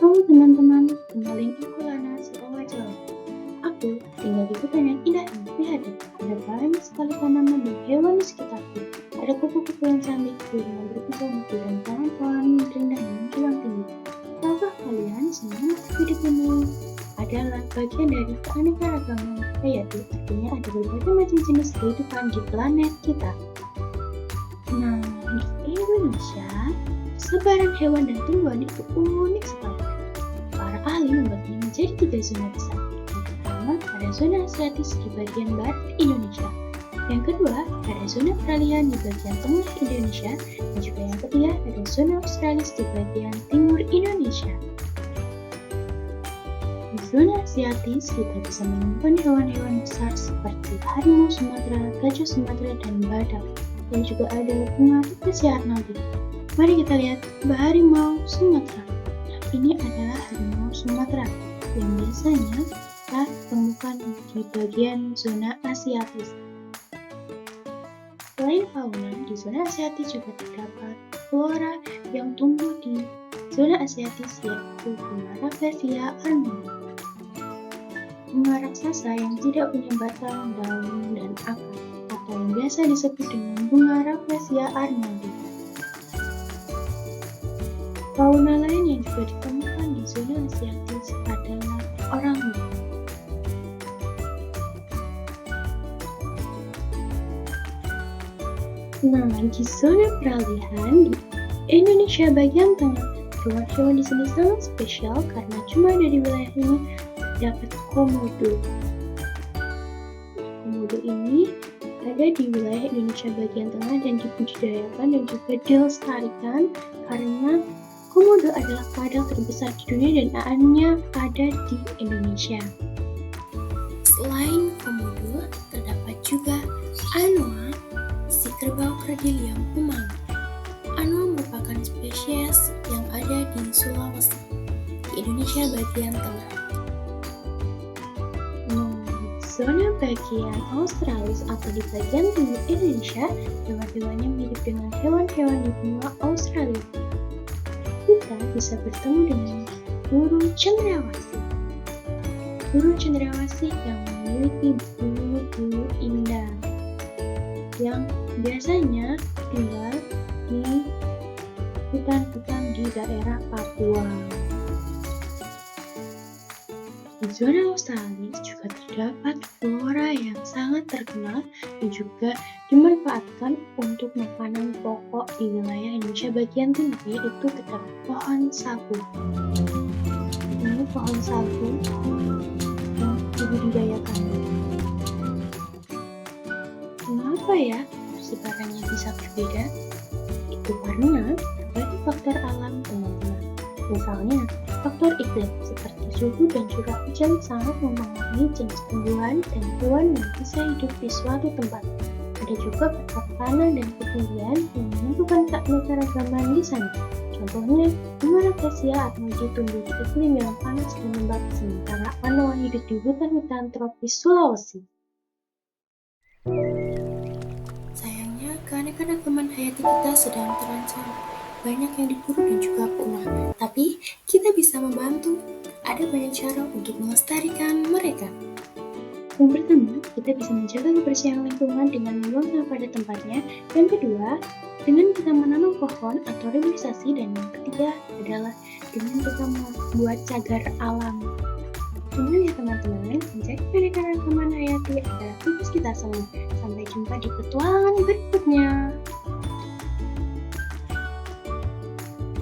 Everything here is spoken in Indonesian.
Halo teman-teman, kenalin aku Lana si Owa Jawa. Aku tinggal di hutan yang indah ini. Lihat deh, ada banyak sekali tanaman dan hewan di sekitarku. Ada kupu-kupu yang cantik, burung yang berbisa mutu, dan pohon-pohon rindang yang menjulang tinggi. Tahukah kalian semua makhluk hidup ini adalah bagian dari keanekaragaman hayati, artinya ada berbagai macam jenis kehidupan di planet kita. Nah, di Indonesia, sebaran hewan dan tumbuhan itu unik sekali. Para ahli membaginya menjadi 3 zona besar. Yang pertama, ada zona Asiatis di bagian barat Indonesia. Yang kedua, ada zona peralihan di bagian tengah Indonesia. Dan juga yang ketiga, ada zona Australis di bagian timur Indonesia. Di zona Asiatis, kita bisa menemukan hewan-hewan besar seperti harimau Sumatera, gajah Sumatera, dan badak. Dan juga ada bunga rafflesia arnoldi. Mari kita lihat harimau Sumatera. Nah, ini adalah harimau Sumatera yang biasanya kita temukan di bagian zona Asiatis. Selain fauna, di zona Asiatis juga terdapat flora yang tumbuh di zona Asiatis, yaitu bunga rafflesia arnoldi. Bunga raksasa yang tidak punya batang, daun, dan akar, atau yang biasa disebut dengan bunga rafflesia arnoldi. Fauna lain yang juga ditemukan di zona Asiatis adalah orangutan. Nah, di zona peralihan di Indonesia bagian tengah, hewan-hewan di sini sangat spesial karena cuma ada di wilayah ini terdapat komodo. Komodo ini ada di wilayah Indonesia bagian tengah dan dibudidayakan dan juga dilestarikan karena komodo adalah kadal terbesar di dunia dan hanya ada di Indonesia. Selain komodo, terdapat juga anoa, si kerbau kerdil yang pemalu. Anoa merupakan spesies yang ada di Sulawesi, di Indonesia bagian tengah. Zona bagian Australis atau di bagian timur Indonesia, hewan-hewannya mirip dengan hewan-hewan di benua Australia. Kita bisa bertemu dengan burung cendrawasih. Burung cendrawasih yang memiliki bulu-bulu indah yang biasanya tinggal di hutan-hutan di daerah Papua. Di zona Australis juga terdapat flora yang sangat terkenal dan juga dimanfaatkan untuk makanan pokok di wilayah Indonesia bagian timur, yaitu terdapat pohon sagu. Ini pohon sagu yang dibudidayakan. Kenapa ya persebarannya bisa berbeda? Itu karena berbagai faktor alam, teman-teman. Misalnya, faktor iklim seperti suhu dan curah hujan sangat mempengaruhi jenis tumbuhan dan hewan yang bisa hidup di suatu tempat. Ada juga faktor tanah dan ketinggian yang menentukan keanekaragaman di sana. Contohnya, bunga rafflesia arnoldi tumbuh di iklim yang panas dan lembab, sementara anoa hidup di hutan-hutan tropis Sulawesi. Sayangnya, keanekaragaman hayati kita sedang terancam. Banyak yang diburu dan juga punah, tapi kita bisa membantu. Ada banyak cara untuk melestarikan mereka. Yang pertama, kita bisa menjaga kebersihan lingkungan dengan membuang sampah pada tempatnya. Yang kedua, dengan kita menanam pohon atau reboisasi. Dan yang ketiga adalah dengan kita membuat cagar alam. Gimana ya teman-teman, menjaga keanekaragaman hayati adalah tugas kita semua. Sampai jumpa di petualangan berikutnya.